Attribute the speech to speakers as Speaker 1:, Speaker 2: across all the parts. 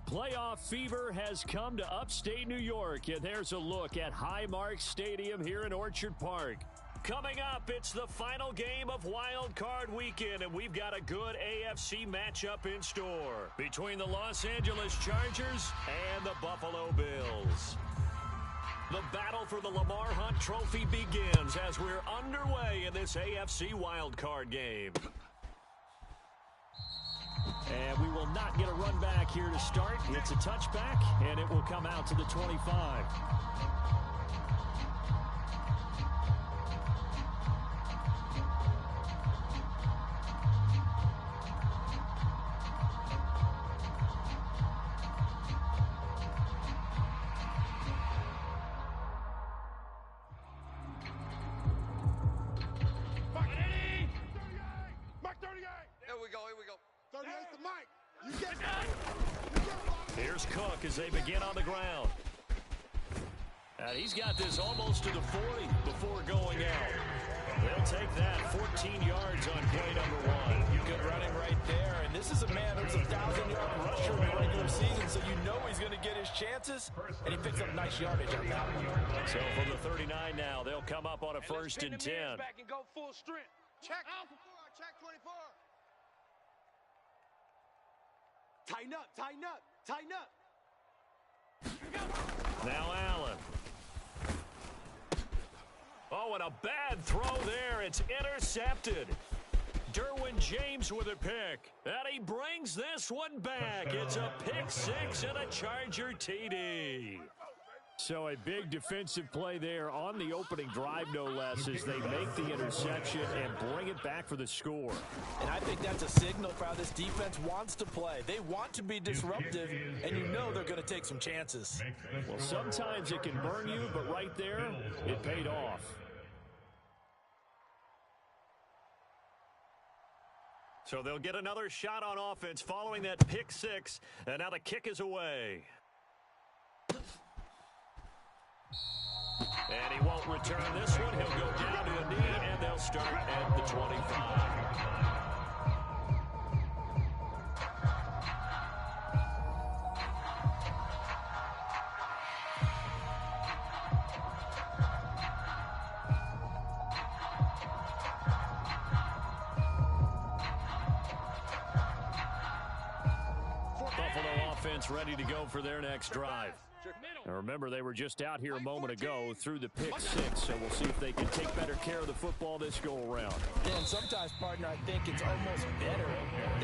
Speaker 1: Playoff fever has come to upstate New York, and there's a look at Highmark Stadium here in Orchard Park. Coming up, it's the final game of Wild Card Weekend, and we've got a good AFC matchup in store between the Los Angeles Chargers and the Buffalo Bills. The battle for the Lamar Hunt Trophy begins as we're underway in this AFC Wild Card game. And we will not get a run back here to start. It's a touchback, and it will come out to the 25. Here's Cook as they begin on the ground. And he's got this almost to the 40 before going out. They'll take that 14 yards on play number one.
Speaker 2: Good running right there. And this is a man who's a 1,000-yard rusher in the regular season, so you know he's going to get his chances. And he picks up nice yardage on that one.
Speaker 1: So from the 39 now, they'll come up on a first and 10.
Speaker 3: Back and go full strength.
Speaker 4: Check 24.
Speaker 3: Tighten up, tighten up, tighten up.
Speaker 1: Now Allen. Oh, and a bad throw there. It's intercepted. Derwin James with a pick. And he brings this one back. It's a pick six and a Charger TD. So a big defensive play there on the opening drive, no less, as they make the interception and bring it back for the score.
Speaker 2: And I think that's a signal for how this defense wants to play. They want to be disruptive, and you know they're going to take some chances.
Speaker 1: Well, sometimes it can burn you, but right there, it paid off. So they'll get another shot on offense following that pick six, and now the kick is away. And he won't return this one. He'll go down to a knee, and they'll start at the 25. Buffalo offense ready to go for their next drive. Now remember, they were just out here a moment ago through the pick six, so we'll see if they can take better care of the football this go-around.
Speaker 2: And sometimes, partner, I think it's almost better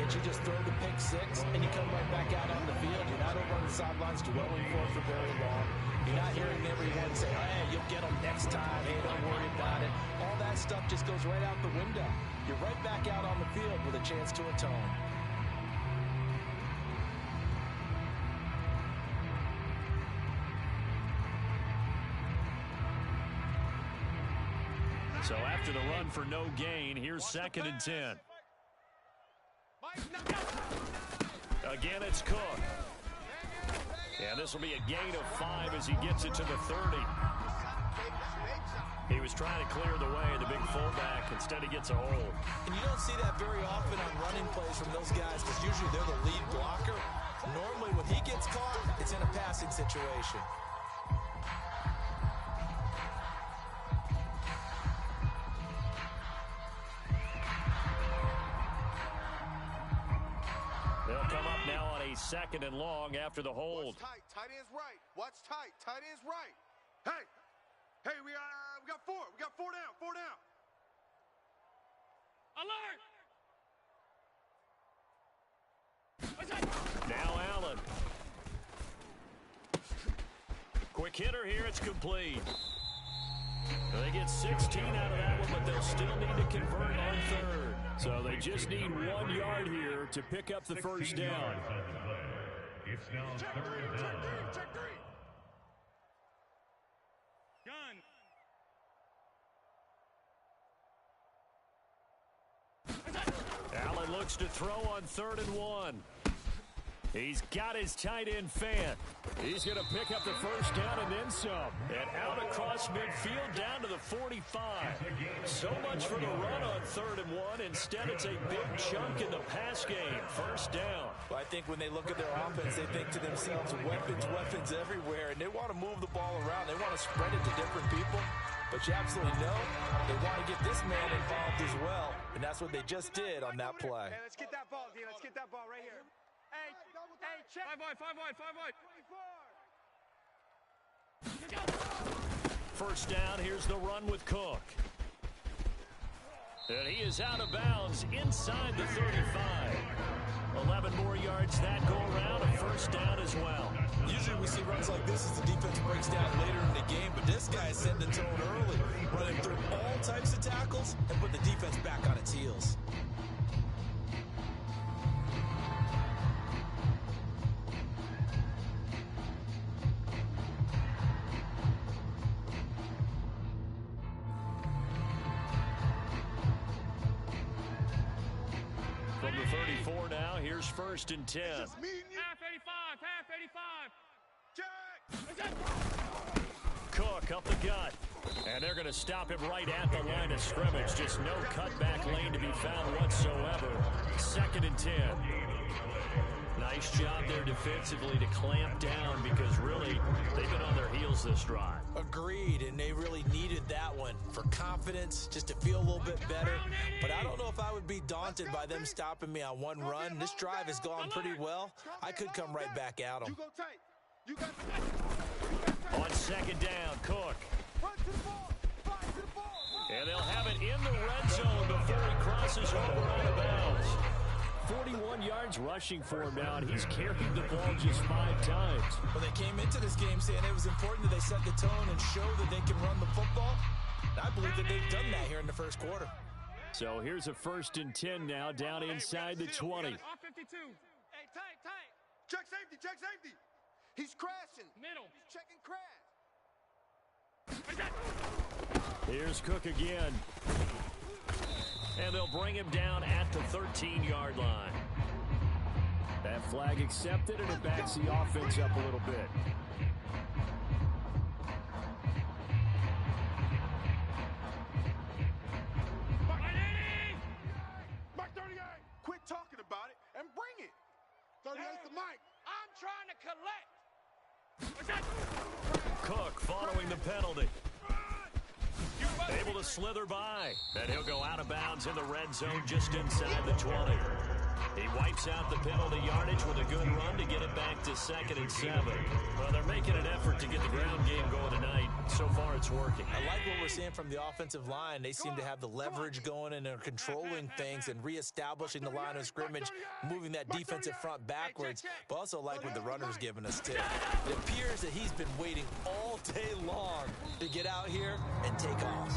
Speaker 2: that you just throw the pick six and you come right back out on the field. You're not over on the sidelines dwelling for very long. You're not hearing everyone say, hey, you'll get them next time. Hey, don't worry about it. All that stuff just goes right out the window. You're right back out on the field with a chance to atone.
Speaker 1: So after the run for no gain, here's second and 10. Again, it's Cook. And this will be a gain of 5 as he gets it to the 30. He was trying to clear the way, the big fullback. Instead, he gets a hole.
Speaker 2: And you don't see that very often on running plays from those guys because usually they're the lead blocker. Normally, when he gets caught, it's in a passing situation.
Speaker 1: They'll come up now on a second and long after the hold.
Speaker 4: Watch tight. Tight end's right. Watch tight. Tight end's right. Hey, we got 4. We got 4 down. 4 down.
Speaker 3: Alert!
Speaker 1: Now Allen. Quick hitter here. It's complete. They get 16 out of that one, but they'll still need to convert on third. So they just need 1 yard here to pick up the first down.
Speaker 5: It's now
Speaker 3: Check
Speaker 5: third
Speaker 3: three,
Speaker 5: down.
Speaker 3: check three. Gun.
Speaker 1: Allen looks to throw on 3rd and 1. He's got his tight end fan. He's going to pick up the first down and then some. And out across midfield down to the 45. So much for the run on 3rd and 1. Instead, it's a big chunk in the pass game. First down.
Speaker 2: Well, I think when they look at their offense, they think to themselves, weapons everywhere. And they want to move the ball around. They want to spread it to different people. But you absolutely know they want to get this man involved as well. And that's what they just did on that play.
Speaker 3: Hey, let's get that ball, D. Let's get that ball right here. Hey, check. 5 wide.
Speaker 1: First down, here's the run with Cook. And he is out of bounds inside the 35. 11 more yards that go around, a first down as well.
Speaker 2: Usually we see runs like this as the defense breaks down later in the game, but this guy set the tone early, running through all types of tackles and put the defense back on its heels.
Speaker 1: From the 34 now, here's 1st and 10.
Speaker 3: Half 85.
Speaker 1: Cook up the gut. And they're going to stop him right at the line of scrimmage. Just no cutback lane to be found whatsoever. 2nd and 10. Nice job there defensively to clamp down because really they've been on their heels this drive.
Speaker 2: Agreed, and they really needed that one for confidence, just to feel a little bit better. But I don't know if I would be daunted by them stopping me on one run. This drive has gone pretty well. I could come right back at them.
Speaker 3: You go tight. You got
Speaker 1: On 2nd down, Cook.
Speaker 3: run to the ball. Fly to the ball.
Speaker 1: And they'll have it in the red zone before he crosses over out of bounds. 41 yards rushing for him now, and he's carried the ball just 5 times.
Speaker 2: Well, they came into this game saying it was important that they set the tone and show that they can run the football. I believe that they've done that here in the first quarter.
Speaker 1: So here's a 1st and 10 now, down inside the 20.
Speaker 3: Hey, tight. Check safety. He's crashing.
Speaker 6: Middle.
Speaker 3: He's checking crash.
Speaker 1: Here's Cook again. And they'll bring him down at the 13-yard line. That flag accepted, and it backs the offense up a little bit.
Speaker 3: Mike 38. Quit talking about it and bring it. 38's the Mike.
Speaker 6: I'm trying to collect.
Speaker 1: Cook following the penalty. Able to slither by. And he'll go out of bounds in the red zone just inside the 20. He wipes out the penalty yardage with a good run to get it back to 2nd and 7. Well, they're making an effort to get the ground game going tonight. So far, it's working.
Speaker 2: I like what we're seeing from the offensive line. They seem to have the leverage going and they're controlling things and reestablishing the line of scrimmage, moving that defensive front backwards, but also like what the runner's giving us, too. It appears that he's been waiting all day long to get out here and take off.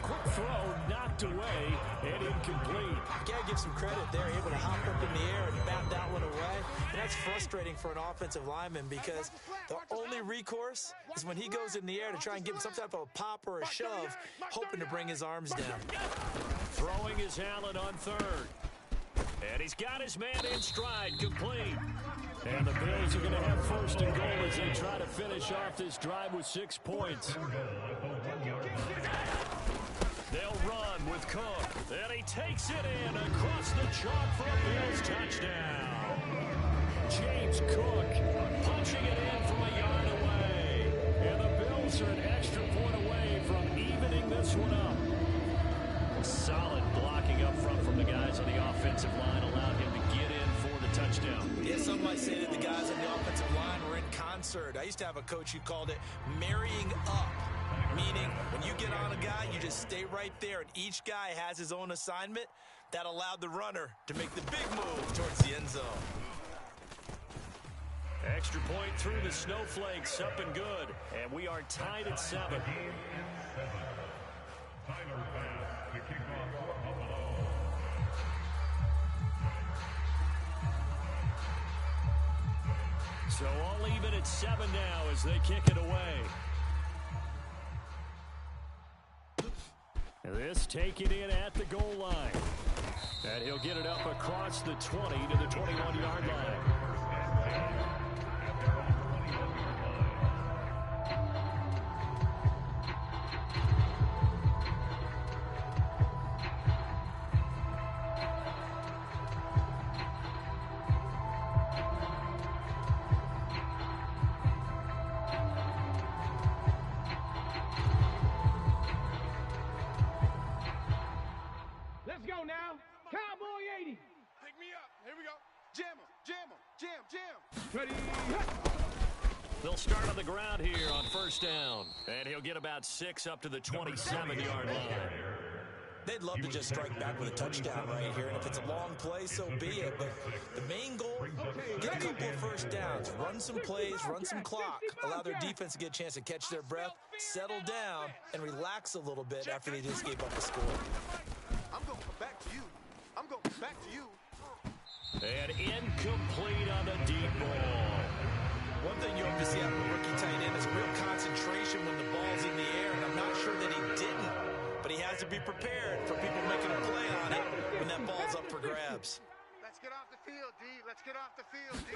Speaker 1: Quick throw knocked away and incomplete.
Speaker 2: Gotta give some credit. They're able to hop up in the air and bat that one away. And that's frustrating for an offensive lineman because the only recourse is when he goes in the air to try and give him some type of a pop or a shove, hoping to bring his arms down.
Speaker 1: Throwing his Allen on 3rd. And he's got his man in stride, complete. And the Bills are going to have 1st and goal as they try to finish off this drive with 6 points. They'll run with Cook. And he takes it in across the chalk for a Bills touchdown. James Cook punching it in from a yard away. And the Bills are an extra point away from evening this one up. Solid blocking up front from the guys on the offensive line allowed him to get in for the touchdown.
Speaker 2: Yeah, some might say that the guys on the offensive line were in concert. I used to have a coach who called it marrying up, meaning when you get on a guy, you just stay right there, and each guy has his own assignment. That allowed the runner to make the big move towards the end zone.
Speaker 1: Extra point through the Snowflakes, up and good. And we are tied at 7. So all even at 7 now as they kick it away. This taken in at the goal line. And he'll get it up across the 20 to the 21-yard line.
Speaker 6: Let's go now. Cowboy 80.
Speaker 3: Pick me up. Here we go. Jam him. Jam him. Jam, jam.
Speaker 6: Ready.
Speaker 1: They'll start on the ground here on first down. And he'll get about 6 up to the 27-yard line.
Speaker 2: They'd love to just strike back with a touchdown right here, and if it's a long play, so be it. But the main goal, get a couple of first downs, run some plays, run some clock, allow their defense to get a chance to catch their breath, settle down, and relax a little bit after they just gave up a score.
Speaker 4: I'm going back to you. I'm going back to you.
Speaker 1: And incomplete on the deep ball.
Speaker 2: One thing you hope to see out of a rookie tight end is real concentration when the ball's in the air, and I'm not sure that he didn't. But he has to be prepared for people making a play on it when that ball's up for grabs.
Speaker 4: Let's get off the field, D. Let's get off the field, D.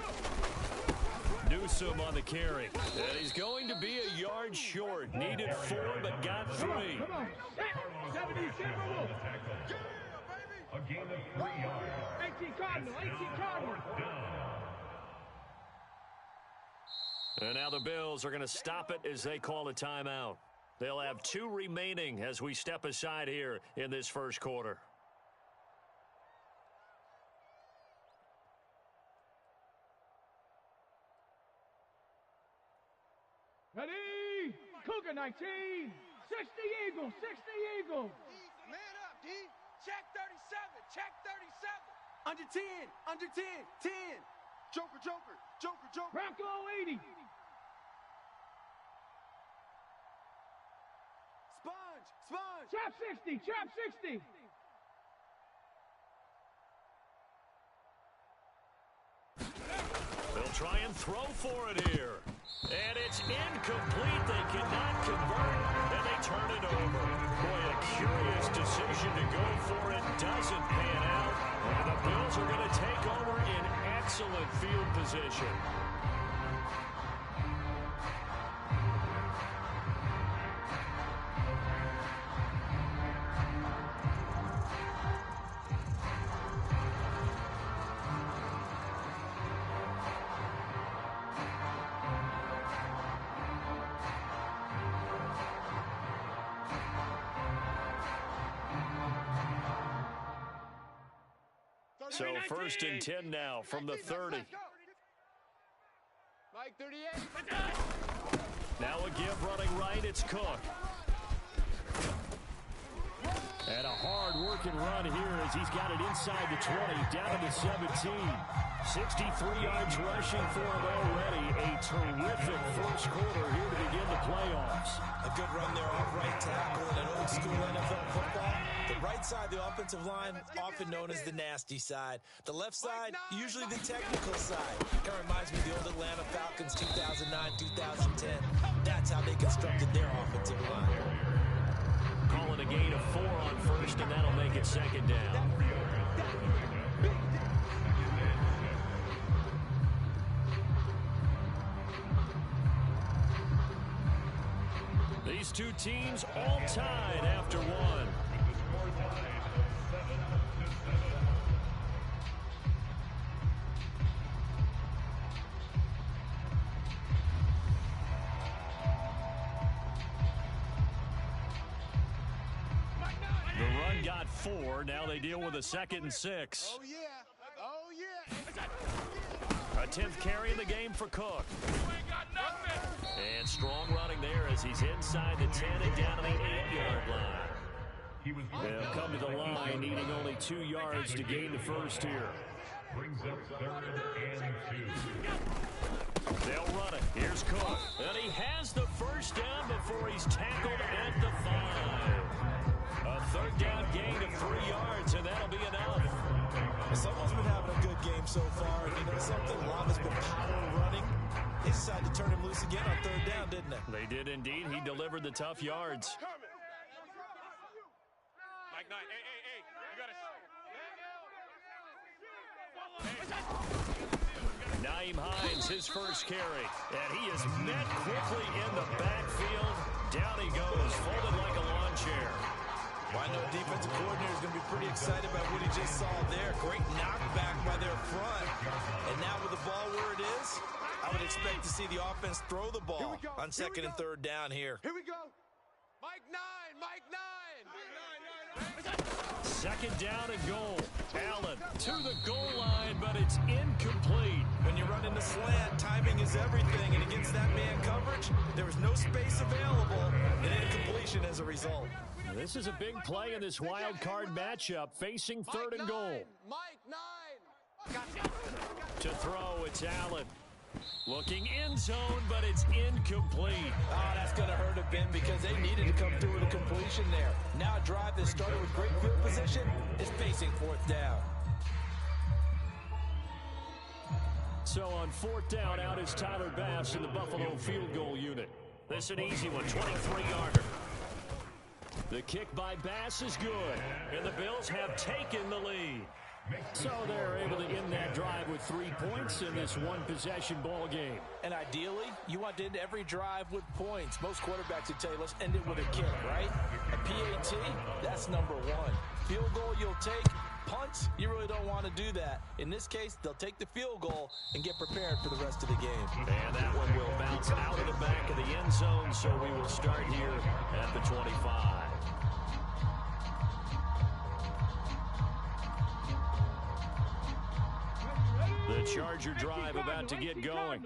Speaker 1: Newsome on the carry. And he's going to be a yard short. Needed 4, but got 3.
Speaker 6: Come on. 70 Timberwolves.
Speaker 5: A gain of 3 yards.
Speaker 6: 18 Cardinal. 18 Cardinal.
Speaker 1: And now the Bills are going to stop it as they call a timeout. They'll have 2 remaining as we step aside here in this first quarter.
Speaker 6: Ready. Cougar 19. 60 Eagles. 60 Eagles. Man up, D. Check 37. Check 37.
Speaker 3: Under 10. Under 10. 10. Joker, Joker. Joker, Joker.
Speaker 6: Bronco 80.
Speaker 3: Sponge. Sponge.
Speaker 6: Trap 60. Trap 60.
Speaker 1: They'll try and throw for it here. And it's incomplete. They cannot convert, and they turn it over. Boy, a curious decision to go for it. Doesn't pan out. And the Bills are going to take over in excellent field position. So first and 10 now from the 30.
Speaker 6: Mike 38.
Speaker 1: Now a give running right, it's Cook. And a hard-working run here as he's got it inside the 20, down to the 17. 63 yards rushing for him already. A terrific first quarter here to begin the playoffs.
Speaker 2: A good run there off right tackle in an old-school NFL football. The right side of the offensive line, often known as the nasty side. The left side, usually the technical side. Kind of reminds me of the old Atlanta Falcons 2009-2010. That's how they constructed their offensive line.
Speaker 1: Calling a gain of 4 on first, and that'll make it second down. These two teams all tied after one. The run got 4. Now they deal with a 2nd and 6.
Speaker 4: Oh, yeah. Oh, yeah.
Speaker 1: A 10th carry in the game for Cook. And strong running there as he's inside the 10 and down to the 8-yard line. They'll come to the line, needing only 2 yards to gain the first here.
Speaker 5: Brings up 3rd and 2.
Speaker 1: They'll run it. Here's Cook. And he has the first down before he's tackled at the 5. A 3rd down gain of 3 yards, and that'll be enough.
Speaker 2: Someone's been having a good game so far. And you know something? Lava's been power running. They decided to turn him loose again on 3rd down, didn't they?
Speaker 1: They did indeed. He delivered the tough yards.
Speaker 3: Mike 9. Hey. You got to
Speaker 1: Nyheim Hines, his first carry. And he is met quickly in the backfield. Down he goes, folded like a lawn chair.
Speaker 2: Well, I know defensive coordinator is going to be pretty excited about what he just saw there. Great knockback by their front. And now with the ball where it is, I would expect to see the offense throw the ball on second and third down here.
Speaker 3: Here we go.
Speaker 4: Mike 9, Mike 9.
Speaker 1: Second down and goal. Allen to the goal line, but it's incomplete.
Speaker 2: When you run into slant, timing is everything. And against that man coverage, there was no space available, and incompletion as a result.
Speaker 1: This is a big play in this wild card matchup, facing third and goal.
Speaker 4: Mike 9.
Speaker 1: To throw, it's Allen. Looking in zone, but it's incomplete.
Speaker 2: Oh, that's going to hurt a bit because they needed to come through with a completion there. Now a drive that started with great field position is facing fourth down.
Speaker 1: So on fourth down, out is Tyler Bass in the Buffalo field goal unit. This is an easy one, 23-yarder. The kick by Bass is good, and the Bills have taken the lead. So they're able to end that drive with 3 points in this one-possession ball game.
Speaker 2: And ideally, you want to end every drive with points. Most quarterbacks would tell you, let's end it with a kick, right? A PAT, that's number one. Field goal you'll take. Punts, you really don't want to do that. In this case, they'll take the field goal and get prepared for the rest of the game.
Speaker 1: And that one will bounce out of the back of the end zone, so we will start here at the 25. The Charger drive about to get going.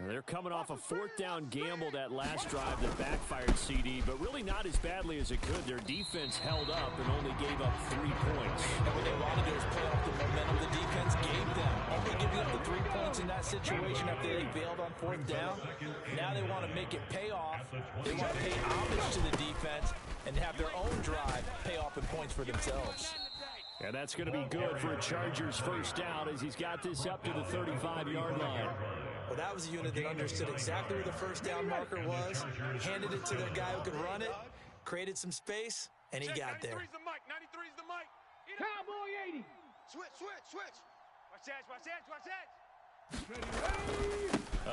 Speaker 1: They're coming off a fourth down gamble that last drive that backfired CD, but really not as badly as it could. Their defense held up and only gave up 3 points.
Speaker 2: And what they want to do is play off the momentum the defense gave them. Only giving up the 3 points in that situation after they failed on fourth down. Now they want to make it pay off. They want to pay homage to the defense and have their own drive pay off in points for themselves.
Speaker 1: And that's going to be good for a Chargers first down as he's got this up to the 35-yard line.
Speaker 2: Well, that was a unit that understood exactly where the first down marker was, handed it to their guy who could run it, created some space, and he got there.
Speaker 3: 93's the mic. 93's the mic.
Speaker 6: Cowboy 80.
Speaker 3: Switch.
Speaker 6: Watch that.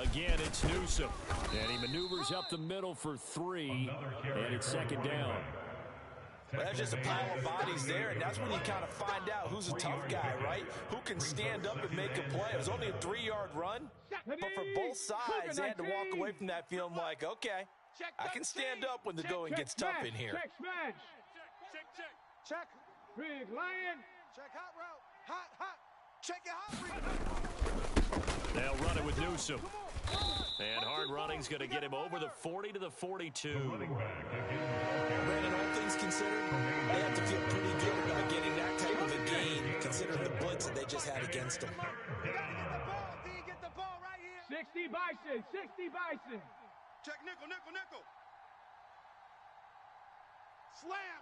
Speaker 1: Again, it's Newsome. And he maneuvers up the middle for 3, and it's second down.
Speaker 2: Well, that's just a pile of bodies there, and that's when you kind of find out who's a tough guy, right? Who can stand up and make a play. It was only a 3-yard run, but for both sides, they had to walk away from that feeling like, okay, I can stand up when the going gets tough in here.
Speaker 6: Check smash.
Speaker 3: Check.
Speaker 6: Big lion.
Speaker 3: Check hot route. Hot. Check it hot.
Speaker 1: They'll run it with Newsome. And hard running's going to get him over the 40 to the 42.
Speaker 2: Brandon, all things considered, they have to feel pretty good about getting that type of a gain, considering the blitz that they just had against them.
Speaker 3: You gotta get the ball, D. Get the ball right here.
Speaker 6: 60 Bison.
Speaker 3: Check nickel. Slam.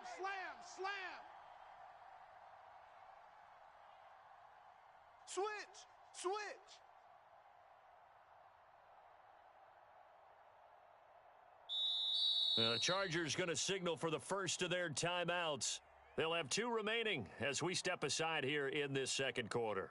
Speaker 3: Switch.
Speaker 1: The Chargers going to signal for the first of their timeouts. They'll have 2 remaining as we step aside here in this second quarter.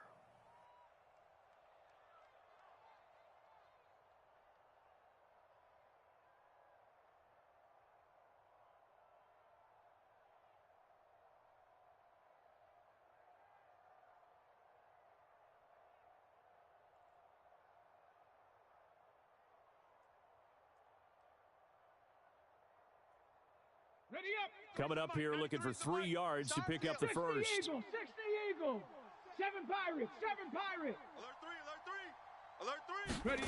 Speaker 6: Ready up.
Speaker 1: Coming up here looking for 3 yards to pick up the first.
Speaker 6: 60 Eagles. 7 Pirates.
Speaker 3: Alert 3.
Speaker 6: Ready.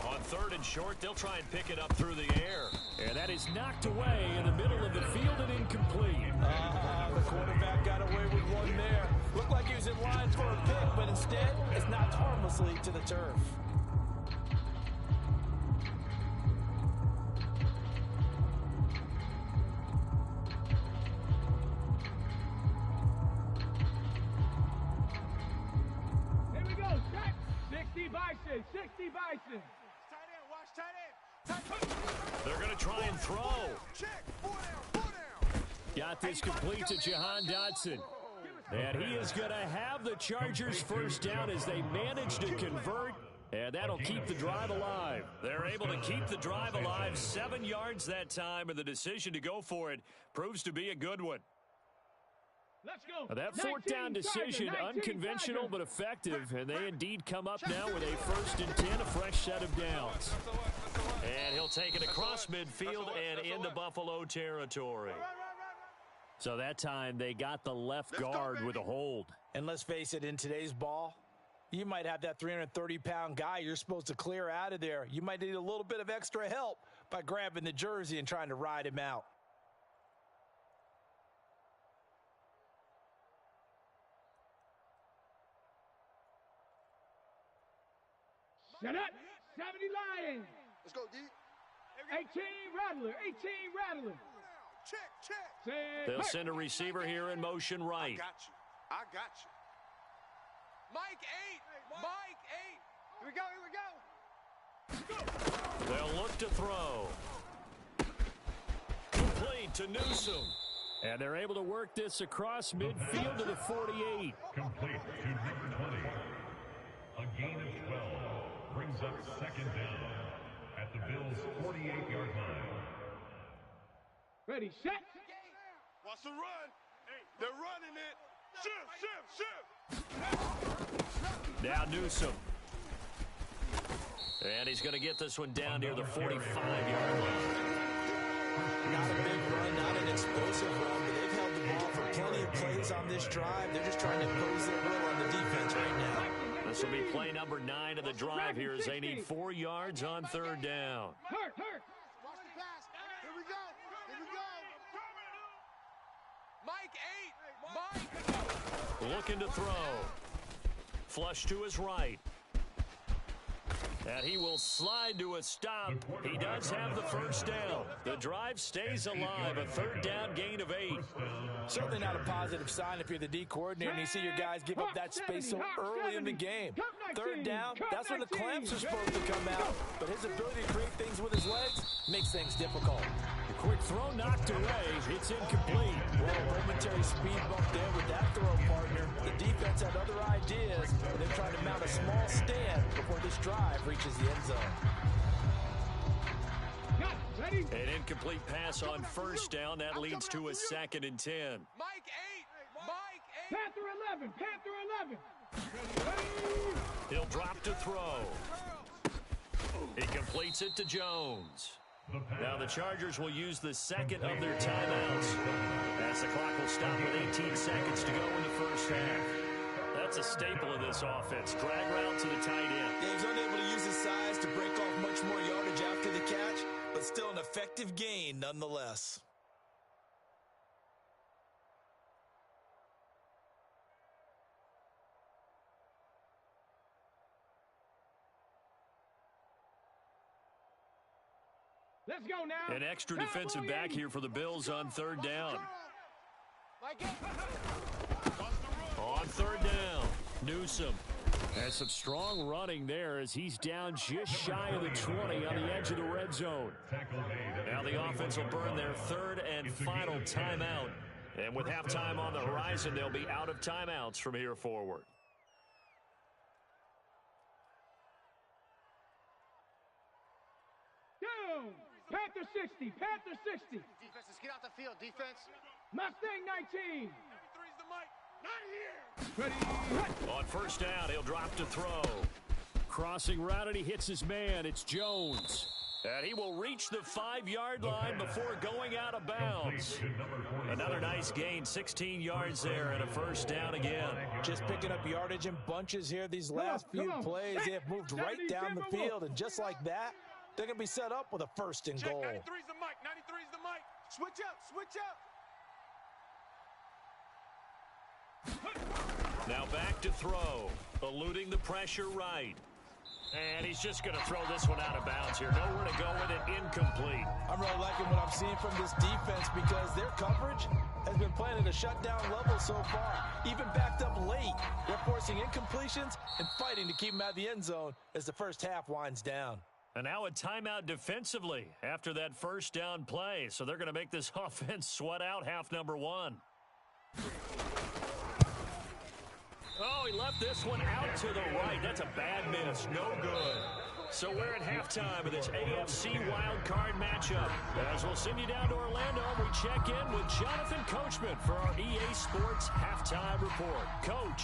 Speaker 1: On third and short, they'll try and pick it up through the air. And that is knocked away in the middle of the field and incomplete.
Speaker 2: The quarterback got away with one there. Looked like he was in line for a pick, but instead, it's knocked harmlessly to the turf.
Speaker 6: Here we go. Check. 60 Bison.
Speaker 3: Tight end.
Speaker 1: They're going to try and throw.
Speaker 3: Check. 4 down.
Speaker 1: Got this complete to Jahan Dotson. And he is going to have the Chargers first down as they manage to convert. And that'll keep the drive alive. They're able to keep the drive alive 7 yards that time, and the decision to go for it proves to be a good one.
Speaker 6: Let's go.
Speaker 1: That fourth down decision, unconventional but effective, and they indeed come up now with a 1st and 10, a fresh set of downs. And he'll take it across midfield and into Buffalo territory. So that time they got the left guard with a hold.
Speaker 2: And let's face it, in today's ball, you might have that 330-pound guy you're supposed to clear out of there. You might need a little bit of extra help by grabbing the jersey and trying to ride him out.
Speaker 6: Set up. 70 Lions.
Speaker 4: Let's go, D.
Speaker 6: 18 Rattler. 18 Rattler.
Speaker 4: Check.
Speaker 1: They'll send a receiver here in motion right.
Speaker 4: I got you.
Speaker 7: Mike 8. Here we go.
Speaker 1: They'll look to throw. Complete to Newsome. And they're able to work this across midfield to the 48.
Speaker 5: Complete to number 20. A gain of 12 brings up 2nd down at the Bills' 48-yard line.
Speaker 6: Ready, set.
Speaker 4: Watch the run. They're running it. Shift.
Speaker 1: Now Newsome. And he's going to get this one down near the 45-yard line.
Speaker 2: Not a big run, not an explosive run, but they've held the ball for plenty of plays on this drive. They're just trying to impose their will on the defense right now.
Speaker 1: This will be play number 9 of the drive here as they need 4 yards on 3rd down.
Speaker 6: Hurt.
Speaker 4: Watch the pass. Here we go.
Speaker 7: Mike 8.
Speaker 1: Looking to throw. Flush to his right. And he will slide to a stop. He does have the first down. The drive stays alive. A 3rd down gain of 8.
Speaker 2: Certainly not a positive sign if you're the D coordinator and you see your guys give up that space so early in the game. 3rd down, that's when the clamps are supposed to come out. But his ability to create things with his legs makes things difficult.
Speaker 1: The quick throw knocked away. It's incomplete.
Speaker 2: Well, a momentary speed bump there with that throw, partner. The defense had other ideas. They're trying to mount a small stand before this drive reaches the end zone.
Speaker 1: An incomplete pass on 1st down. That leads to a 2nd and 10.
Speaker 7: Mike 8.
Speaker 6: Panther 11.
Speaker 1: He'll drop to throw. He completes it to Jones. Now the Chargers will use the 2nd of their timeouts as the clock will stop with 18 seconds to go in the first half. That's a staple of this offense. Drag route to the tight end.
Speaker 2: Yeah, he's unable to use his size to break off much more yardage after the catch, but still an effective gain nonetheless.
Speaker 6: Let's go now.
Speaker 1: An extra defensive back here for the Bills on 3rd down. On 3rd down, Newsome. And some strong running there as he's down just shy of the 20 on the edge of the red zone. Now the offense will burn their 3rd and final timeout. And with halftime on the horizon, they'll be out of timeouts from here forward.
Speaker 6: Down. Panther 60.
Speaker 7: Defense, let's get out the field. Defense.
Speaker 6: Mustang 19.
Speaker 7: 93's the mic. Not here.
Speaker 6: Ready.
Speaker 1: On 1st down, he'll drop to throw. Crossing route, and he hits his man. It's Jones. And he will reach the 5-yard line before going out of bounds. Another nice gain, 16 yards there, and a 1st down again.
Speaker 2: Just picking up yardage in bunches here these last few plays. They have moved right down the field, and just like that, they're going to be set up with a 1st and goal.
Speaker 7: 93's the mic. 93's the mic.
Speaker 4: Switch up.
Speaker 1: Now back to throw, eluding the pressure right. And he's just going to throw this one out of bounds here. Nowhere to go with it, incomplete.
Speaker 2: I'm really liking what I'm seeing from this defense because their coverage has been playing at a shutdown level so far. Even backed up late, they're forcing incompletions and fighting to keep them out of the end zone as the first half winds down.
Speaker 1: And now a timeout defensively after that 1st down play. So they're going to make this offense sweat out half number 1. Oh, he left this one out to the right. That's a bad miss. No good. So we're at halftime of this AFC wildcard matchup. As we'll send you down to Orlando, we check in with Jonathan Coachman for our EA Sports Halftime Report. Coach.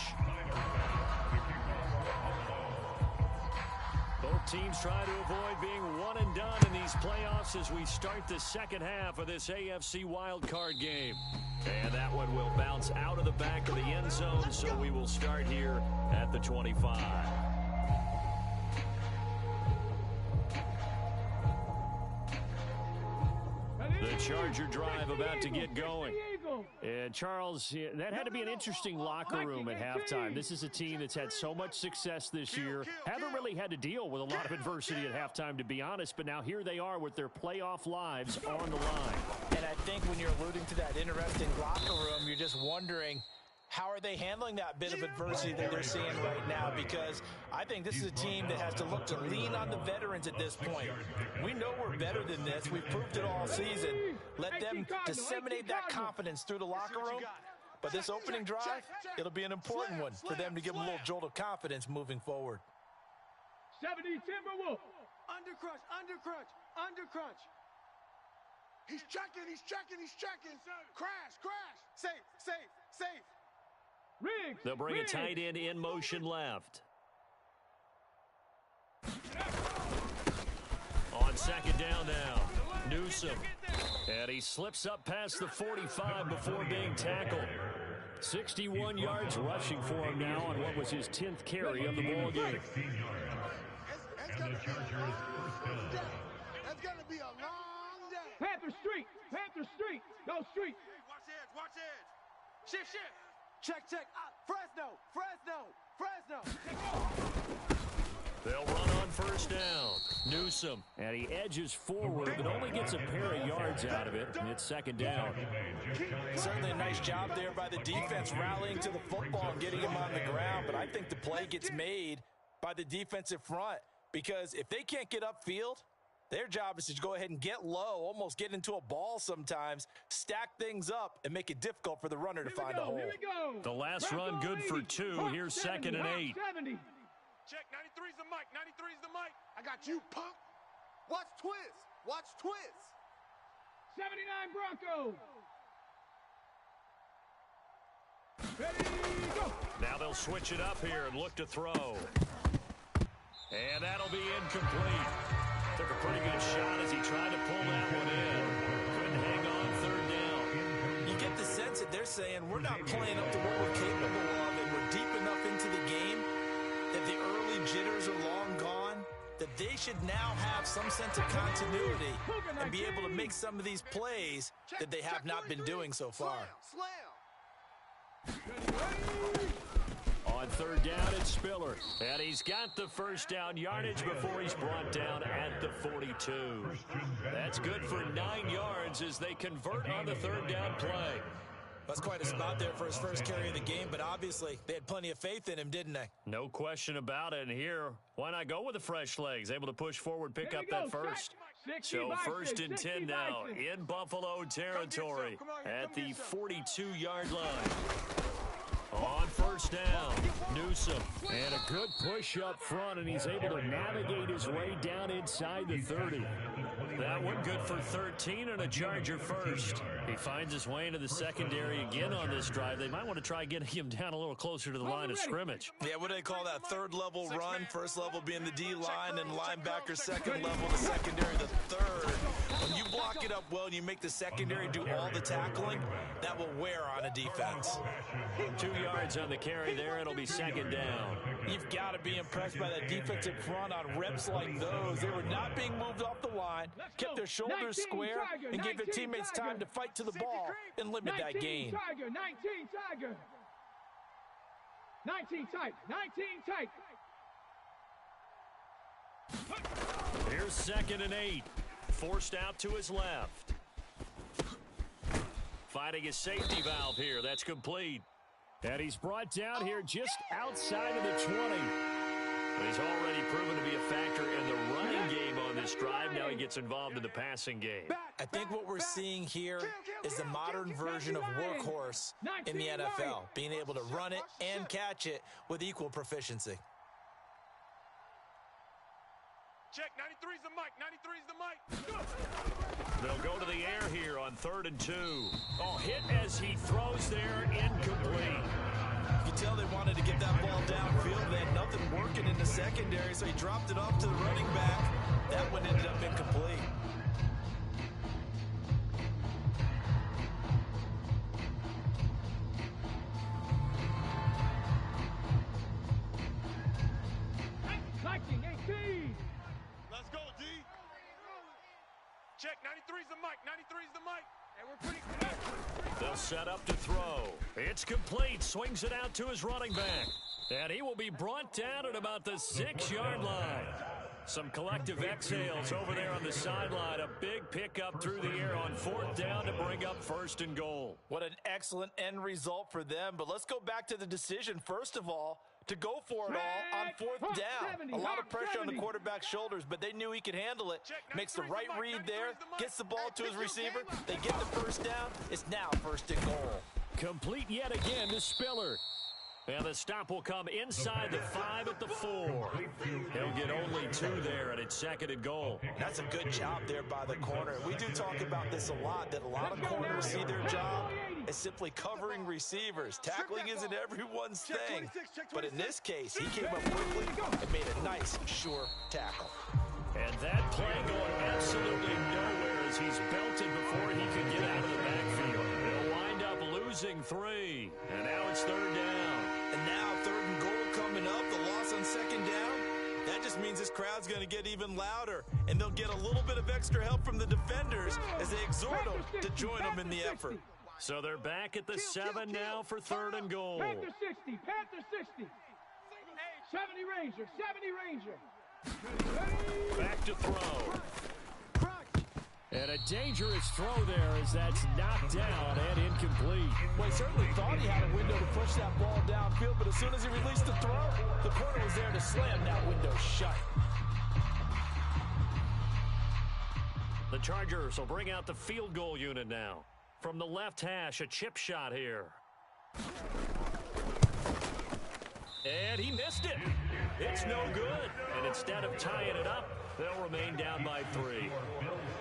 Speaker 1: Both teams try to avoid being one and done in these playoffs as we start the second half of this AFC wildcard game. And that one will bounce out of the back of the end zone, so we will start here at the 25. The Charger drive about to get going. And Charles, that had to be an interesting locker room at halftime. This is a team that's had so much success this year. Haven't really had to deal with a lot of adversity at halftime, to be honest. But now here they are with their playoff lives on the line.
Speaker 2: And I think when you're alluding to that interesting locker room, you're just wondering, how are they handling that bit of adversity that they're seeing right now? Because I think this is a team that has to look to lean on the veterans at this point. We know we're better than this. We've proved it all season. Let them disseminate that confidence through the locker room. But this opening drive, it'll be an important one for them to give them a little jolt of confidence moving forward.
Speaker 6: 70 Timberwolf.
Speaker 3: Undercrunch, undercrunch, undercrunch. He's checking, he's checking, he's checking. Crash, crash. Safe, safe, safe.
Speaker 6: Riggs.
Speaker 1: They'll bring a tight end in motion left. On second down now, Newsome. And he slips up past the 45 before being tackled. 61 yards rushing for him now on what was his 10th carry of the ball game.
Speaker 3: That's gonna be a long day.
Speaker 6: Panther Street. Panther Street. Go Street.
Speaker 3: Watch edge, watch edge.
Speaker 7: Shift, shift.
Speaker 2: Check, check. Fresno, Fresno, Fresno.
Speaker 1: They'll run on first down. Newsome, and he edges forward, but only gets a pair of yards out of it, and it's second down.
Speaker 2: Certainly a nice job there by the defense rallying to the football and getting him on the ground, but I think the play gets made by the defensive front because if they can't get upfield, their job is to go ahead and get low, almost get into a ball sometimes, stack things up, and make it difficult for the runner to find a hole.
Speaker 1: The last run good for 2. Here's 2nd and 8.
Speaker 6: 70.
Speaker 7: Check, 93's the mic, 93's the mic.
Speaker 3: I got you, punk. Watch twist. Watch twist.
Speaker 6: 79 Broncos. Ready, go.
Speaker 1: Now they'll switch it up here and look to throw. And that'll be incomplete. Took a pretty good shot as he tried to pull that one in. Couldn't hang on third down.
Speaker 2: You get the sense that they're saying we're not playing up to what we're capable of and we're deep enough into the game that the early jitters are long gone, that they should now have some sense of continuity and be able to make some of these plays that they have not been doing so far.
Speaker 3: Slam.
Speaker 1: On third down, it's Spiller. And he's got the first down yardage before he's brought down at the 42. That's good for 9 yards as they convert on the third down play.
Speaker 2: That's quite a spot there for his first carry of the game, but obviously they had plenty of faith in him, didn't they?
Speaker 1: No question about it. And here, why not go with the fresh legs? Able to push forward, pick up that first. So 1st and 10 now in Buffalo territory at the 42-yard line. On first down, Newsome, and a good push up front, and he's able to navigate his way down inside the 30. That one good for 13 and a Charger first. He finds his way into the secondary again on this drive. They might want to try getting him down a little closer to the line of scrimmage.
Speaker 2: Yeah, what do they call that? Third level run, first level being the D-line, and linebacker second level, the secondary the third. When you block it up well and you make the secondary do all the tackling, that will wear on a defense.
Speaker 1: 2 yards on the carry there. It'll be second down.
Speaker 2: You've got to be impressed by that defensive front on reps like those. They were not being moved off the line, kept their shoulders square, and gave their teammates time to fight to the ball and limit that gain.
Speaker 6: 19 Tiger. 19 tight. 19 tight.
Speaker 1: Here's 2nd and 8. Forced out to his left. Finding a safety valve here. That's complete. And he's brought down here just outside of the 20. But he's already proven to be a factor in the running game on this last drive. Now he gets involved in the passing game.
Speaker 2: I think what we're seeing here is the modern version of workhorse in the NFL, being able to run it and catch it with equal proficiency.
Speaker 7: Check, 93's the mic, 93's the mic.
Speaker 1: They'll go to the air here on 3rd and 2. Oh, hit as he throws there, incomplete.
Speaker 2: You tell they wanted to get that ball downfield. They had nothing working in the secondary, so he dropped it off to the running back. That one ended up incomplete.
Speaker 7: Let's go, D. Check, 93's the mic, 93's the mic. And we're pretty good.
Speaker 1: They'll set up to throw. It's complete. Swings it out to his running back. And he will be brought down at about the 6-yard line. Some collective exhales over there on the sideline. A big pickup through the air on 4th down to bring up 1st and goal.
Speaker 2: What an excellent end result for them. But let's go back to the decision, first of all, to go for it all on 4th down. A lot of pressure on the quarterback's shoulders, but they knew he could handle it. Makes the right read there, gets the ball to his receiver. They get the first down. It's now 1st and goal.
Speaker 1: Complete yet again to Spiller. And the stop will come inside the 5 at the 4. He'll get only 2 there, and it's 2nd and goal.
Speaker 2: That's a good job there by the corner. We do talk about this a lot, that a lot of corners see their job as simply covering receivers. Tackling isn't everyone's thing. But in this case, he came up quickly and made a nice, sure tackle.
Speaker 1: And that play going absolutely nowhere as he's belted before he could get out of the backfield. They'll wind up losing 3, and now it's 3rd down.
Speaker 2: And now 3rd and goal coming up, the loss on 2nd down. That just means this crowd's going to get even louder, and they'll get a little bit of extra help from the defenders as they exhort them to join them in the effort.
Speaker 1: So they're back at the 7 now for 3rd and goal.
Speaker 6: Panther 60, Panther 60. 70 Ranger, 70 Ranger.
Speaker 1: Back to throw. And a dangerous throw there as that's knocked down and incomplete.
Speaker 2: Well, he certainly thought he had a window to push that ball downfield, but as soon as he released the throw, the corner was there to slam that window shut.
Speaker 1: The Chargers will bring out the field goal unit now. From the left hash, a chip shot here. And he missed it. It's no good. And instead of tying it up, they'll remain down by 3.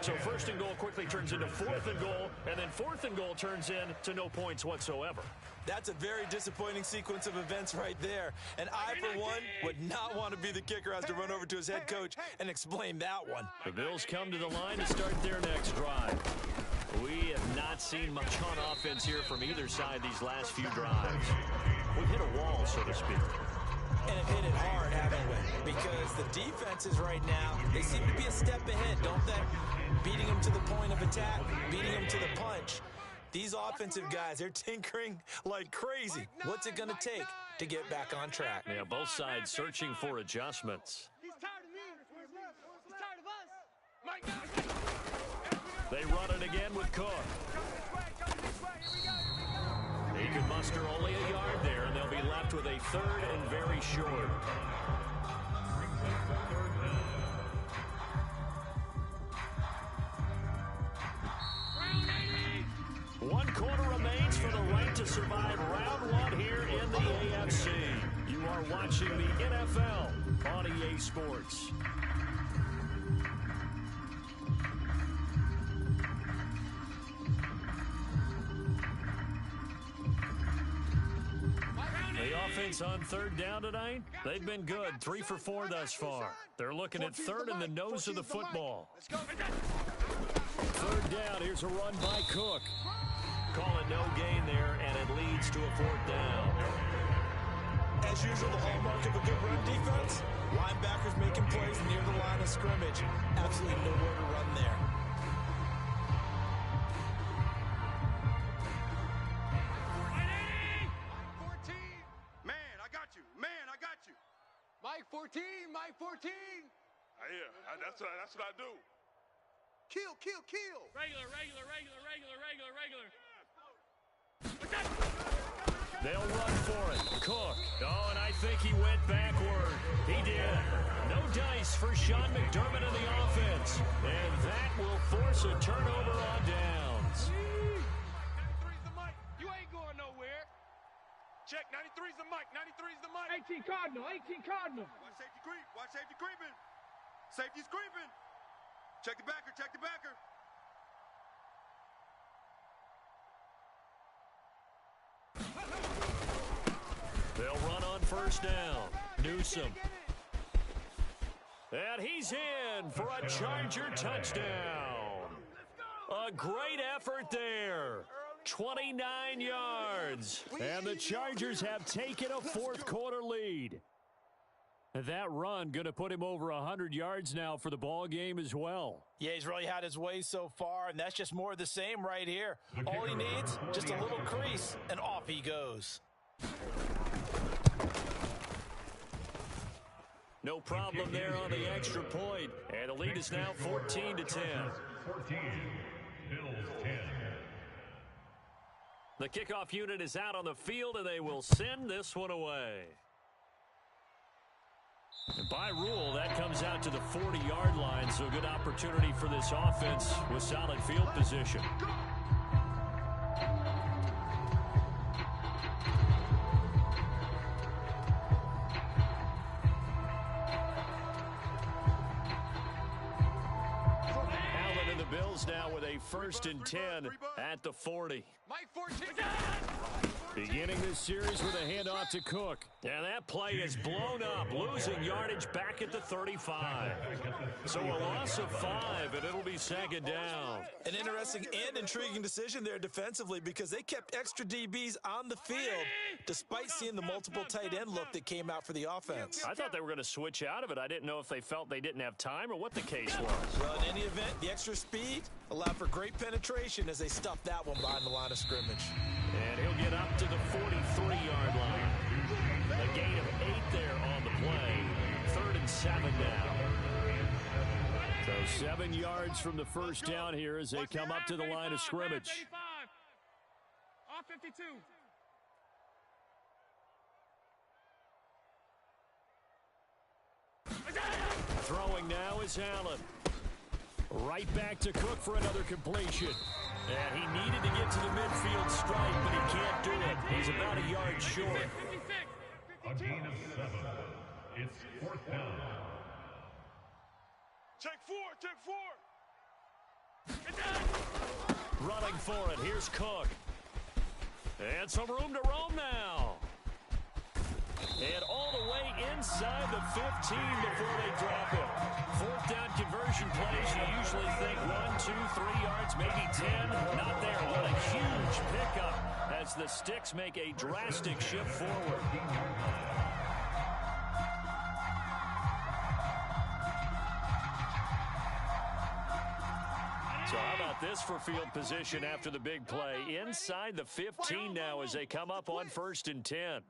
Speaker 1: So 1st and goal quickly turns into 4th and goal, and then 4th and goal turns into no points whatsoever.
Speaker 2: That's a very disappointing sequence of events right there. And I, for one, would not want to be the kicker who has to run over to his head coach and explain that one.
Speaker 1: The Bills come to the line to start their next drive. We have not seen much on offense here from either side these last few drives. We've hit a wall, so to speak.
Speaker 2: And have hit it hard, haven't we? Because the defenses right now, they seem to be a step ahead, don't they? Beating them to the point of attack, beating them to the punch. These offensive guys, they're tinkering like crazy. What's it going to take to get back on track?
Speaker 1: Yeah, both sides searching for adjustments.
Speaker 3: He's tired of me. He's tired of us.
Speaker 1: They run it again with Cook. He can muster only a yard there, and they'll be left with a 3rd and very short. One quarter remains for the right to survive round 1 here in the AFC. You are watching the NFL on EA Sports. The offense on 3rd down tonight, they've been good. 3 for 4 thus far. They're looking at 3rd in the nose of the football. 3rd down, here's a run by Cook. Call it no gain there, and it leads to a 4th down.
Speaker 2: As usual, the hallmark of a good run defense, linebackers making plays near the line of scrimmage. Absolutely nowhere to run there.
Speaker 3: Mike 14, Mike 14.
Speaker 7: Yeah, that's what I do.
Speaker 3: Kill, kill, kill.
Speaker 7: Regular.
Speaker 1: They'll run for it. Cook. Oh, and I think he went backward. He did. No dice for Sean McDermott in the offense. And that will force a turnover on downs.
Speaker 7: 93's the mic. You ain't going nowhere. Check, 93's the mic. 93's the mic.
Speaker 6: 18 Cardinal, 18 Cardinal.
Speaker 4: Watch safety creep. Watch safety creeping. Safety's creeping. Check the backer. Check the backer.
Speaker 1: They'll run on first down. Newsome. And he's in for a Charger touchdown. A great effort there. 29 yards. And the Chargers have taken a fourth quarter lead. That run going to put him over 100 yards now for the ball game as well.
Speaker 2: Yeah, he's really had his way so far, and that's just more of the same right here. All he needs, just a little crease, and off he goes.
Speaker 1: No problem there on the extra point. And the lead is now 14-10.
Speaker 5: 14, Bills 10.
Speaker 1: The kickoff unit is out on the field, and they will send this one away. And by rule, that comes out to the 40-yard line, so a good opportunity for this offense with solid field position. Allen and the Bills now with a 1st and 10 at the 40.
Speaker 7: Mike 14.
Speaker 1: Beginning this series with a handoff to Cook. And that play is blown up, losing yardage back at the 35. So a loss of 5, and it'll be 2nd down.
Speaker 2: An interesting and intriguing decision there defensively because they kept extra DBs on the field despite seeing the multiple tight end look that came out for the offense.
Speaker 1: I thought they were going to switch out of it. I didn't know if they felt they didn't have time or what the case was.
Speaker 2: Well, in any event, the extra speed allowed for great penetration as they stuffed that one behind the line of scrimmage.
Speaker 1: And he'll get up to the 43-yard line. A gain of 8 there on the play. 3rd and 7 now. So 7 yards from the first down here as they come up to the line of scrimmage.
Speaker 6: All 52.
Speaker 1: Throwing now is Allen. Right back to Cook for another completion. And he needed to get to the midfield stripe, but he can't do it. He's about a yard short.
Speaker 5: A gain of 7. It's 4th down.
Speaker 7: Check 4. Check 4.
Speaker 1: Running for it. Here's Cook. And some room to roam now. And all the way inside the 15 before they drop it. 4th down conversion plays, you usually think 1, 2, 3 yards, maybe 10. Not there. What a huge pickup as the Sticks make a drastic shift forward. So how about this for field position after the big play? Inside the 15 now as they come up on 1st and 10.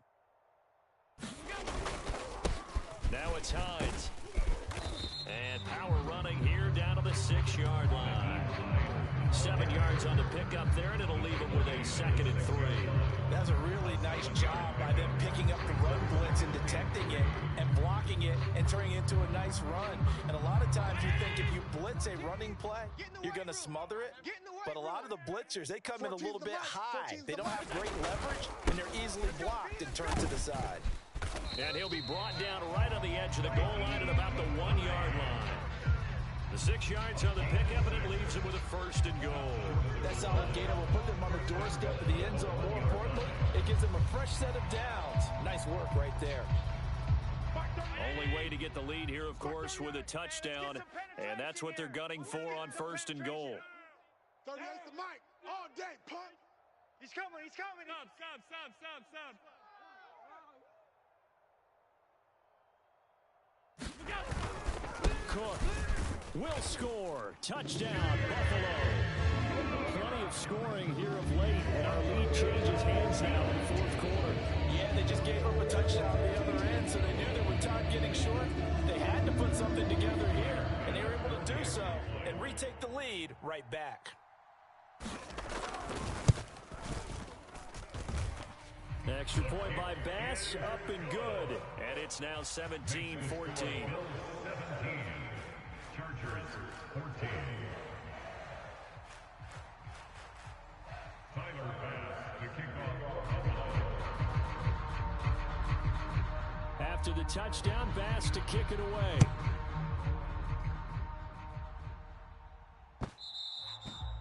Speaker 1: Now it's Hines. And power running here down to the 6-yard line. 7 yards on the pickup there, and it'll leave them with a 2nd and 3.
Speaker 2: That's a really nice job by them picking up the run blitz and detecting it and blocking it and turning it into a nice run. And a lot of times you think if you blitz a running play, you're going to smother it. But a lot of the blitzers, they come in a little bit high. They don't have great leverage, and they're easily blocked and turned to the side.
Speaker 1: And he'll be brought down right on the edge of the goal line at about the 1-yard line. The 6 yards on the pickup, and it leaves him with a 1st and goal.
Speaker 2: That solid gainer will put them on the doorstep of the end zone. More importantly, it gives them a fresh set of downs. Nice work right there.
Speaker 1: Only way to get the lead here, of course, with a touchdown, and that's what they're gunning for on 1st and goal.
Speaker 3: 38's the mic. All day, punt.
Speaker 7: He's coming. He's coming. Sub.
Speaker 1: Cook will score. Touchdown, Buffalo. Plenty of scoring here of late, and our lead changes hands now in the 4th quarter.
Speaker 2: Yeah, they just gave up a touchdown on the other end, so they knew that with time getting short, they had to put something together here, and they were able to do so and retake the lead right back.
Speaker 1: Extra point by Bass, up and good. And it's now 17-14.
Speaker 5: 14. Tyler Bass to kick off Buffalo.
Speaker 1: After the touchdown, Bass to kick it away.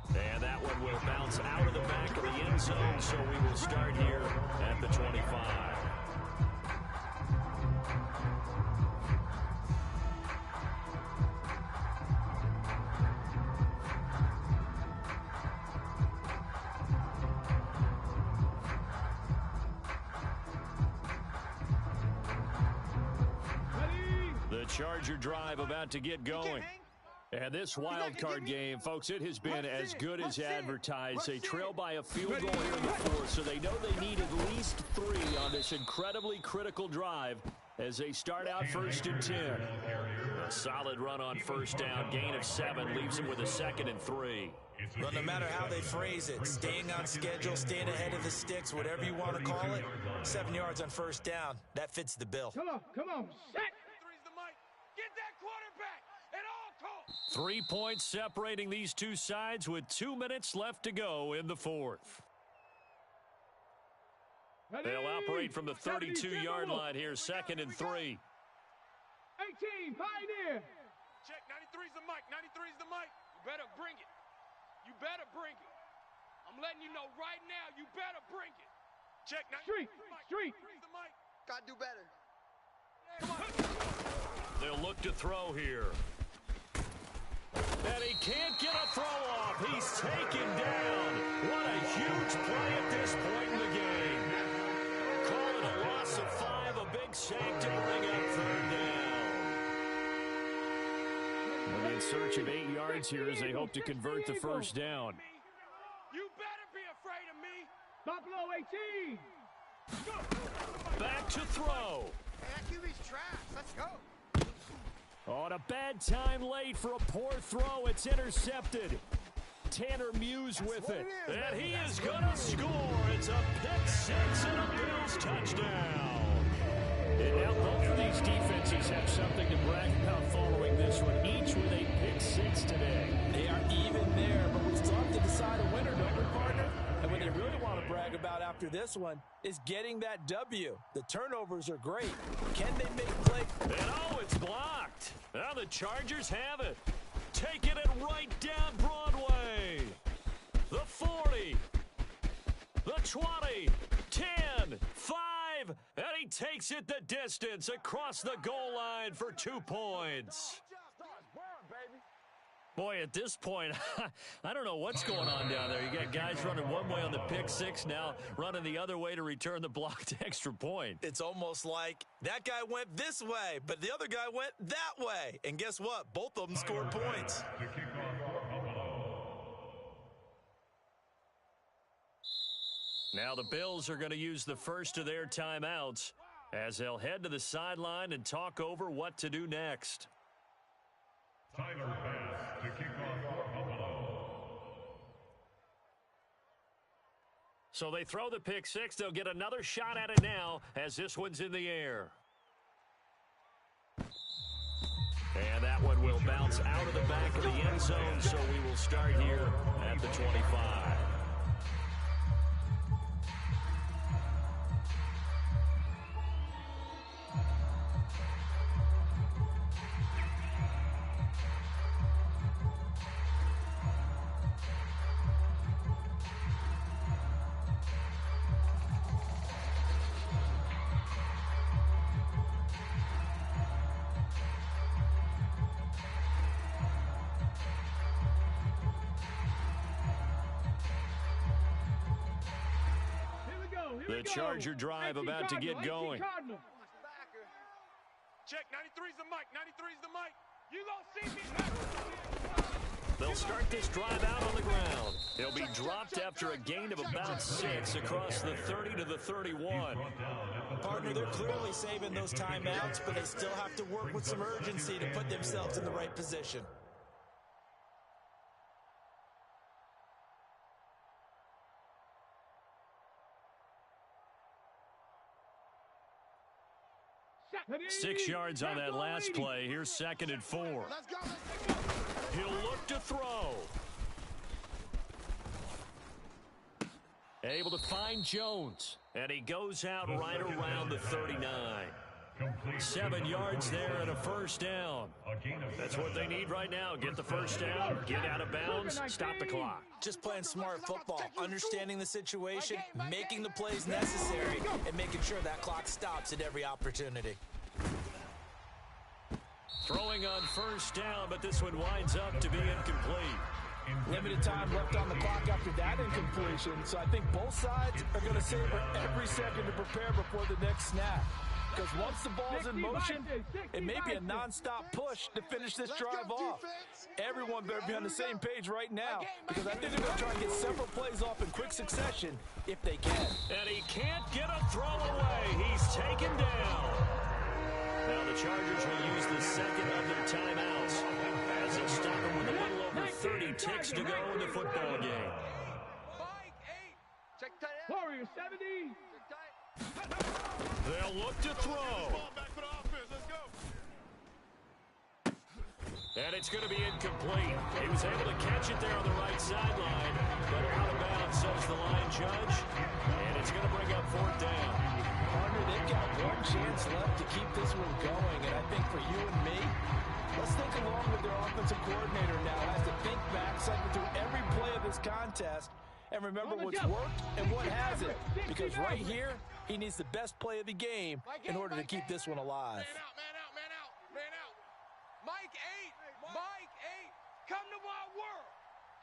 Speaker 1: And that one will bounce out of the back of the end zone, so we will start here at the 25. The Charger drive about to get going. And this wild card game, folks, it has been as good as advertised. They trail by a field goal here in the fourth, so they know they need at least 3 on this incredibly critical drive as they start out 1st and 10. A solid run on first down, gain of 7, leaves them with a 2nd and 3.
Speaker 2: Well, no matter how they phrase it, staying on schedule, staying ahead of the sticks, whatever you want to call it, 7 yards on first down, that fits the bill.
Speaker 6: Come on, set.
Speaker 7: Get that quarterback at all costs.
Speaker 1: 3 points separating these two sides with 2 minutes left to go in the fourth. They'll operate from the 32-yard line here, 2nd and 3.
Speaker 6: 18, Pioneer.
Speaker 7: Check, 93's the mic, 93's the mic. You better bring it. You better bring it. I'm letting you know right now, you better bring it. Check, 93's the mic. 93's the mic.
Speaker 4: Gotta do better.
Speaker 7: Come on.
Speaker 1: They'll look to throw here. And he can't get a throw off. He's taken down. What a huge play at this point in the game. Call it a loss of 5, a big sack to bring up 3rd down. We'll be in search of 8 yards here as they hope to convert the first down.
Speaker 7: You better be afraid of me.
Speaker 6: Buffalo 18.
Speaker 1: Back to throw.
Speaker 4: Hey, that QB's trash. Let's go.
Speaker 1: On a bad time late for a poor throw. It's intercepted. Tanner Muse with it. And he is going to score. It's a pick-6 and a Bills touchdown. And now both of these defenses have something to brag about following this one. Each with a pick-6 today.
Speaker 2: They are even there, but we still have to decide a winner, don't we, partner? And what they really want to brag about after this one is getting that W. The turnovers are great. Can they make plays?
Speaker 1: And oh, it's blocked. Now the Chargers have it. Taking it right down Broadway. The 40. The 20. 10. 5. And he takes it the distance across the goal line for 2 points. Boy, at this point, I don't know what's going on down there. You got guys running one way on the pick-6, now running the other way to return the blocked extra point.
Speaker 2: It's almost like that guy went this way, but the other guy went that way. And guess what? Both of them scored points.
Speaker 5: To kick off Buffalo.
Speaker 1: Now the Bills are going to use the first of their timeouts as they'll head to the sideline and talk over what to do next.
Speaker 5: Tyler Bass to kick off Buffalo.
Speaker 1: So they throw the pick-6. They'll get another shot at it now as this one's in the air. And that one will bounce out of the back of the end zone, so we will start here at the 25. The Charger drive about to get going.
Speaker 7: Check, 93's the mic, 93's the mic. You gonna see me.
Speaker 1: They'll start this drive out on the ground. He'll be dropped after a gain of about 6 across the 30 to the 31.
Speaker 2: Partner, they're clearly saving those timeouts, but they still have to work with some urgency to put themselves in the right position.
Speaker 1: Six yards on that last play. Here's 2nd and 4.
Speaker 3: Let's go.
Speaker 1: He'll look to throw. Able to find Jones. And he goes out right around the 39. 7 yards there and a first down. That's what they need right now. Get the first down, get out of bounds, stop the clock.
Speaker 2: Just playing smart football, understanding the situation, making the plays necessary, and making sure that clock stops at every opportunity.
Speaker 1: Throwing on first down, but this one winds up to be incomplete.
Speaker 2: Limited time left on the clock after that incompletion, so I think both sides are going to savor every second to prepare before the next snap. Because once the ball's in motion, it may be a nonstop push to finish this drive off. Everyone better be on the same page right now, because I think they're going to try and get several plays off in quick succession if they can.
Speaker 1: And he can't get a throw away. He's taken down. Now the Chargers will use the second of their timeouts as they stop him with a little over 30 ticks to go in the football game.
Speaker 6: Warrior 70.
Speaker 1: They'll look to throw. And it's going to be incomplete. He was able to catch it there on the right sideline, but out of bounds, says the line judge. And it's going to bring up fourth down.
Speaker 2: Partner, they've got one chance left to keep this one going, and I think for you and me, let's think along with their offensive coordinator now as to think back, cycle through every play of this contest, and remember what's worked and what hasn't. Because right here, he needs the best play of the game in order to keep this one alive.
Speaker 7: Man out, man out, man out, man out. Mike 8, Mike 8, come to my world.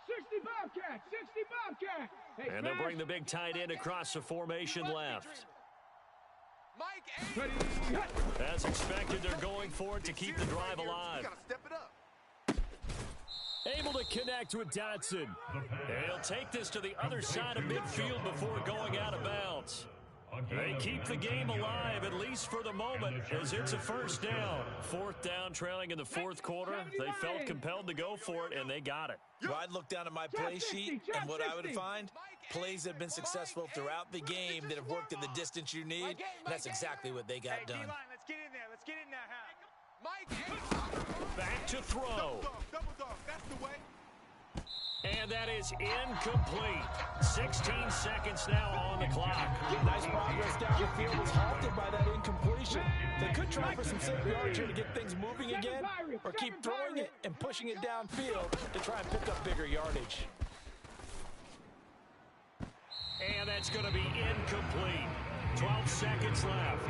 Speaker 6: 60 Bobcat, 60 Bobcat. Hey,
Speaker 1: and they'll bring the big tight end across the formation left.
Speaker 7: Mike 8.
Speaker 1: As expected, they're going for it to keep the drive alive.
Speaker 4: You gotta step it up.
Speaker 1: Able to connect with Dotson. He'll take this to the other side of midfield before going out of bounds. They keep the game alive, at least for the moment, as it's a first down. Fourth down, trailing in the fourth quarter. They felt compelled to go for it, and they got it.
Speaker 2: Well, I'd look down at my play sheet, and what I would find, plays that have been successful throughout the game that have worked in the distance you need, and that's exactly what they got done.
Speaker 7: Let's get in there. Let's get in there, Mike 8.
Speaker 1: Back to throw.
Speaker 4: Double dog, that's the way.
Speaker 1: And that is incomplete. 16 seconds now on the clock.
Speaker 2: Nice progress down the field was halted by that incompletion. They could try for some safe yards here to get things moving again, or keep throwing it and pushing it downfield to try and pick up bigger yardage.
Speaker 1: And that's going to be incomplete. 12 seconds left.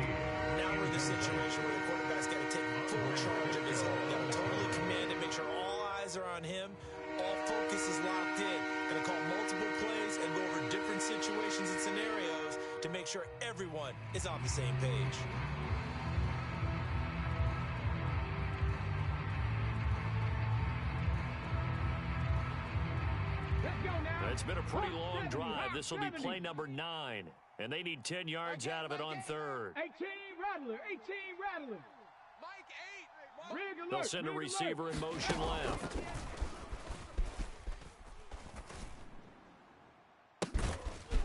Speaker 2: Now we're in the situation where the quarterback's got to take full charge of his own. Got to totally command it, make sure all eyes are on him. All focus is locked in. Going to call multiple plays and go over different situations and scenarios to make sure everyone is on the same page.
Speaker 1: It's been a pretty long drive. This will be play number 9. And they need 10 yards out of it on third.
Speaker 6: 18 Rattler, 18 Rattler.
Speaker 7: Mike 8.
Speaker 1: They'll send a receiver in motion left.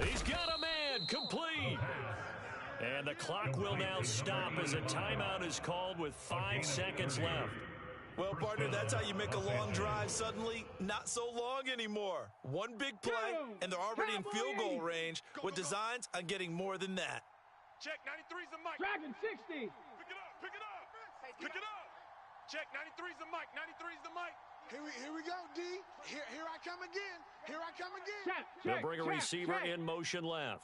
Speaker 1: He's got a man, complete. And the clock will now stop as a timeout is called with 5 seconds left.
Speaker 2: Well, partner, that's how you make a long drive suddenly not so long anymore. One big play, and they're already in field goal range with designs on getting more than that.
Speaker 7: Check, 93's the mic.
Speaker 6: Dragon 60.
Speaker 7: Pick it up, pick it up. Pick it up. Check, 93's the mic, 93's the mic.
Speaker 3: Here we go, D. Here I come again. Here I come again.
Speaker 6: Check,
Speaker 1: They'll bring a receiver in motion left.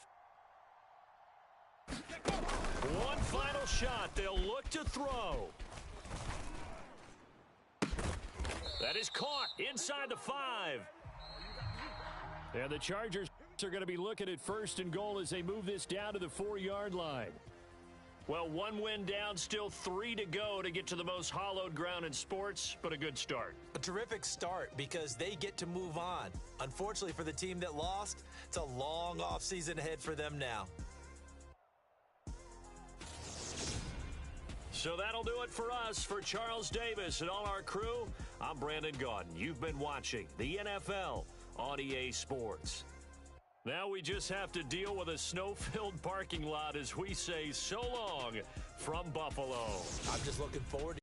Speaker 1: One final shot. They'll look to throw. That is caught inside the 5. And the Chargers are going to be looking at first and goal as they move this down to the 4-yard line. Well, 1 win down, still 3 to go to get to the most hallowed ground in sports, but a good start.
Speaker 2: A terrific start because they get to move on. Unfortunately for the team that lost, it's a long offseason ahead for them now.
Speaker 1: So that'll do it for us. For Charles Davis and all our crew, I'm Brandon Gaudin. You've been watching the NFL on EA Sports. Now we just have to deal with a snow-filled parking lot as we say so long from Buffalo.
Speaker 2: I'm just looking forward to